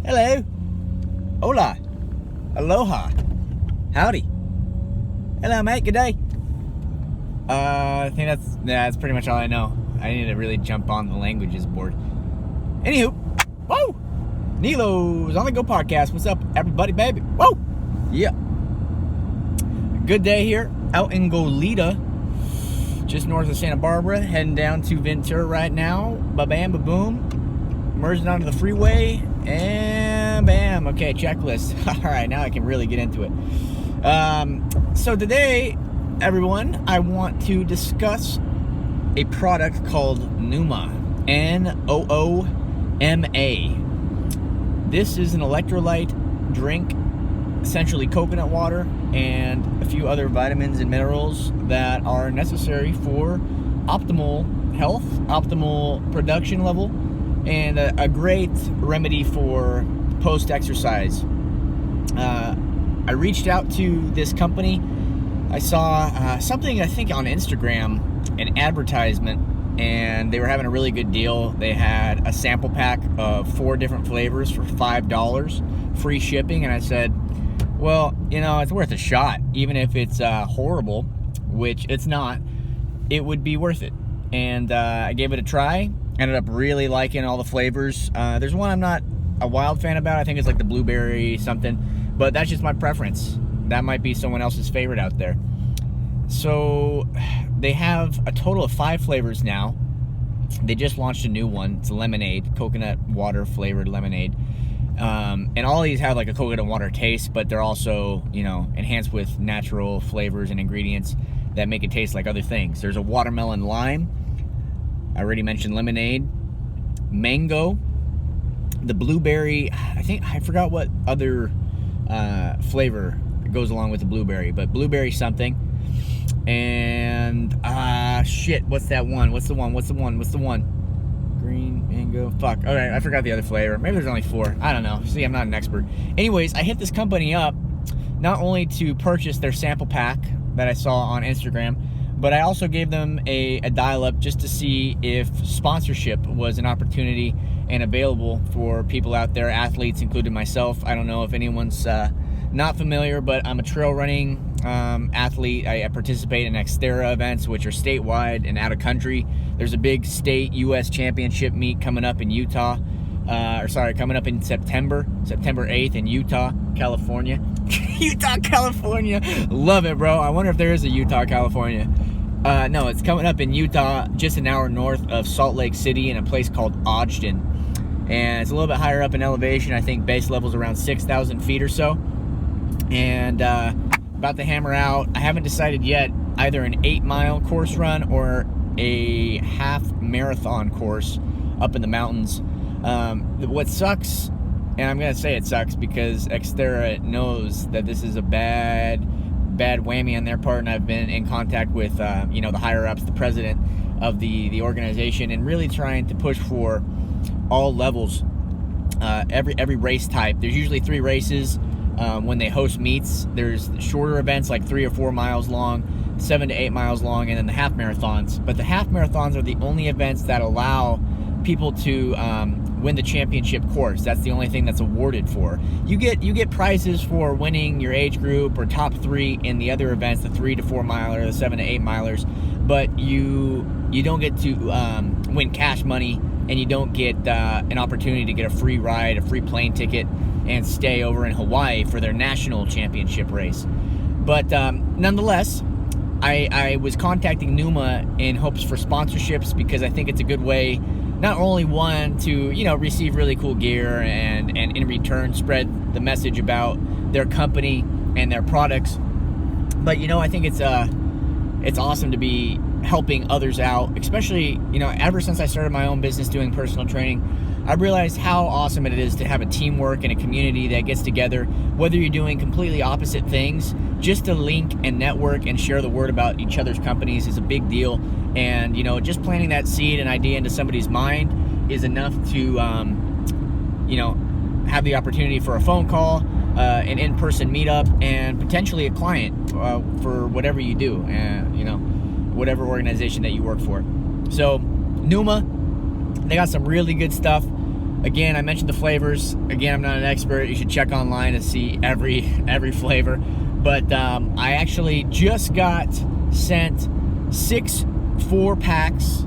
Hello. Hola. Aloha. Howdy. Hello, mate. Good day. I think that's pretty much all I know. I need to really jump on the languages board. Anywho, whoa! Neelo's on the Go podcast. What's up, everybody, baby? Whoa! Yeah. Good day here out in Goleta, just north of Santa Barbara, heading down to Ventura right now. Ba-bam, ba-boom. Merging onto the freeway, and bam. Okay, checklist. All right, now I can really get into it. So today, everyone, I want to discuss a product called NOOMA. N-O-O-M-A. This is an electrolyte drink, essentially coconut water and a few other vitamins and minerals that are necessary for optimal health, optimal production level, and a great remedy for post-exercise. I reached out to this company. I saw something, I think, on Instagram, an advertisement, and they were having a really good deal. They had a sample pack of 4 different flavors for $5, free shipping, and I said, well, you know, it's worth a shot. Even if it's horrible, which it's not, it would be worth it. And I gave it a try. Ended up really liking all the flavors. There's one I'm not a wild fan about. I think it's like the blueberry something, but that's just my preference. That might be someone else's favorite out there. So they have a total of 5 flavors now. They just launched a new one. It's lemonade, coconut water flavored lemonade. And all these have like a coconut water taste, but they're also, you know, enhanced with natural flavors and ingredients that make it taste like other things. There's a watermelon lime. I already mentioned lemonade. Mango. The blueberry, I forgot what other flavor goes along with the blueberry, but blueberry something. And shit, what's that one? What's the one? Green mango. Fuck. All right, I forgot the other flavor. Maybe there's only 4. I don't know. See, I'm not an expert. Anyways, I hit this company up not only to purchase their sample pack that I saw on Instagram, but I also gave them a dial-up just to see if sponsorship was an opportunity and available for people out there, athletes, including myself. I don't know if anyone's not familiar, but I'm a trail running athlete. I participate in Xterra events, which are statewide and out of country. There's a big state U.S. championship meet coming up in Utah. Coming up in September 8th in Utah, California. Utah, California. Love it, bro. I wonder if there is a Utah, California. No, it's coming up in Utah, just an hour north of Salt Lake City in a place called Ogden. And it's a little bit higher up in elevation. I think base level's around 6,000 feet or so. And about to hammer out. I haven't decided yet either an 8-mile course run or a half marathon course up in the mountains. What sucks, and I'm gonna say it sucks because Xterra knows that this is a bad whammy on their part, and I've been in contact with the higher ups, the president of the organization, and really trying to push for all levels, every race type. There's usually 3 races. When they host meets, there's shorter events like 3 or 4 miles long, 7 to 8 miles long, and then the half marathons. But the half marathons are the only events that allow people to win the championship course. That's the only thing that's awarded for. You get prizes for winning your age group or top 3 in the other events, the 3 to 4 miler, the 7 to 8 milers, but you don't get to win cash money, and you don't get an opportunity to get a free ride, a free plane ticket, and stay over in Hawaii for their national championship race. But nonetheless, I was contacting NOOMA in hopes for sponsorships because I think it's a good way, not only one, to receive really cool gear and in return spread the message about their company and their products, but I think it's awesome to be helping others out, especially ever since I started my own business doing personal training. I've realized how awesome it is to have a teamwork and a community that gets together, whether you're doing completely opposite things. Just to link and network and share the word about each other's companies is a big deal. And just planting that seed and idea into somebody's mind is enough to have the opportunity for a phone call, an in-person meetup, and potentially a client for whatever you do, whatever organization that you work for. So NOOMA, they got some really good stuff. Again, I mentioned the flavors. Again, I'm not an expert. You should check online to see every flavor. But I actually just got sent 6 4-packs.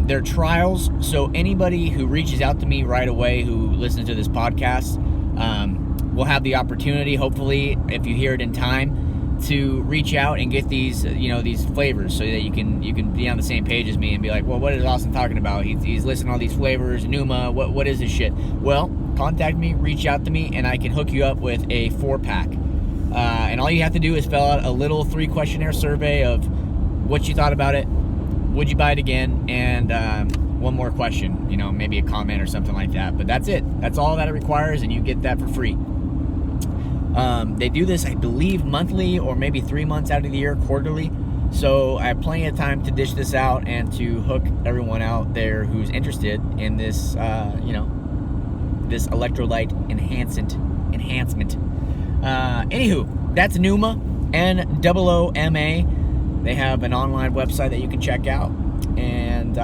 They're trials, so anybody who reaches out to me right away who listens to this podcast will have the opportunity, hopefully, if you hear it in time, to reach out and get these, these flavors, so that you can be on the same page as me and be like, well, what is Austin talking about? He's listing all these flavors, NOOMA, what is this shit? Well, contact me, reach out to me, and I can hook you up with a 4-pack. And all you have to do is fill out a little 3-questionnaire survey of what you thought about it, would you buy it again, and one more question, maybe a comment or something like that. But that's it. That's all that it requires, and you get that for free. They do this, I believe, monthly or maybe 3 months out of the year, quarterly. So I have plenty of time to dish this out and to hook everyone out there who's interested in this, this electrolyte enhancement. Anywho, that's NOOMA, NOOMA. They have an online website that you can check out. And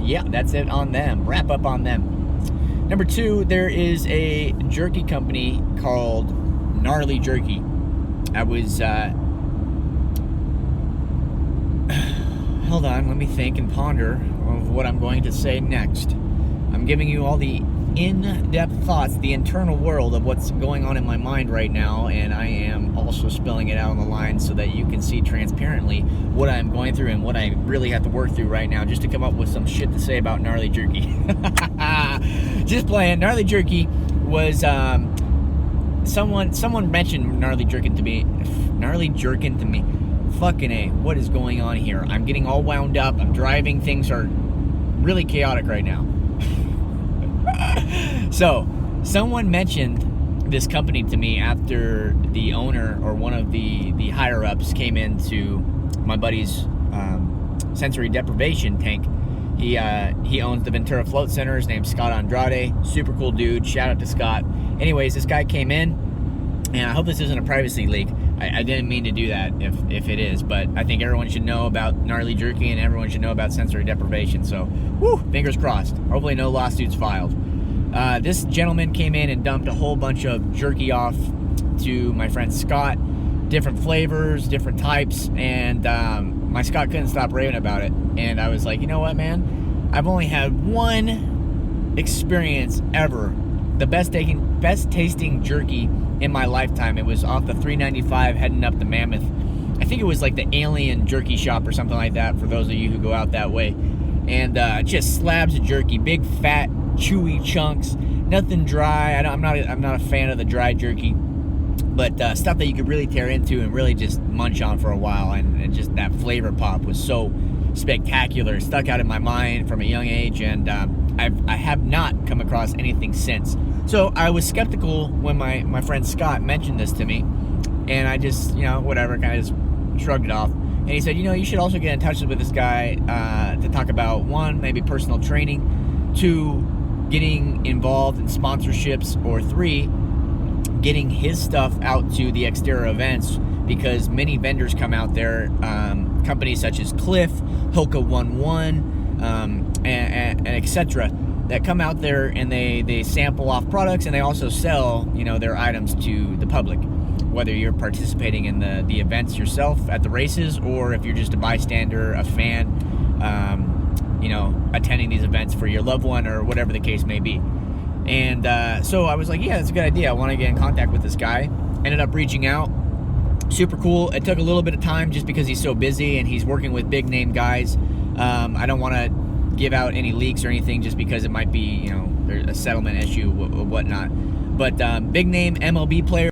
yeah, that's it on them. Wrap up on them. Number 2, there is a jerky company called Gnarly Jerky. I was hold on, let me think and ponder of what I'm going to say next. I'm giving you all the in-depth thoughts, the internal world of what's going on in my mind right now, and I am also spelling it out on the line so that you can see transparently what I'm going through and what I really have to work through right now just to come up with some shit to say about Gnarly Jerky. Just playing. Gnarly Jerky was someone mentioned Gnarly Jerkin to me. Fucking A, what is going on here? I'm getting all wound up. I'm driving. Things are really chaotic right now. So, someone mentioned this company to me after the owner or one of the higher-ups came into my buddy's sensory deprivation tank. He owns the Ventura Float Center. His name's Scott Andrade. Super cool dude. Shout out to Scott. Anyways, this guy came in, and I hope this isn't a privacy leak. I didn't mean to do that if it is, but I think everyone should know about Gnarly Jerky and everyone should know about sensory deprivation. So, whew, fingers crossed. Hopefully no lawsuits filed. This gentleman came in and dumped a whole bunch of jerky off to my friend Scott. Different flavors, different types, and my Scott couldn't stop raving about it. And I was like, you know what, man? I've only had one experience ever. The best tasting jerky in my lifetime. It was off the 395 heading up the Mammoth. I think it was like the Alien Jerky Shop or something like that for those of you who go out that way. And just slabs of jerky, big fat chewy chunks, nothing dry. I'm not a fan of the dry jerky, but stuff that you could really tear into and really just munch on for a while, and just that flavor pop was so spectacular. It stuck out in my mind from a young age, and I have not come across anything since. So I was skeptical when my friend Scott mentioned this to me, and I just, whatever, kind of just shrugged it off. And he said, you should also get in touch with this guy to talk about, 1, maybe personal training, 2, getting involved in sponsorships, or 3, getting his stuff out to the Xterra events, because many vendors come out there, companies such as Cliff, Hoka 11, and etc., that come out there and they sample off products, and they also sell, their items to the public, whether you're participating in the events yourself at the races, or if you're just a bystander, a fan, attending these events for your loved one, or whatever the case may be. And so I was like, yeah, that's a good idea. I want to get in contact with this guy. Ended up reaching out. Super cool. It took a little bit of time just because he's so busy and he's working with big name guys. I don't want to give out any leaks or anything just because it might be, there's a settlement issue or whatnot. But big name MLB player.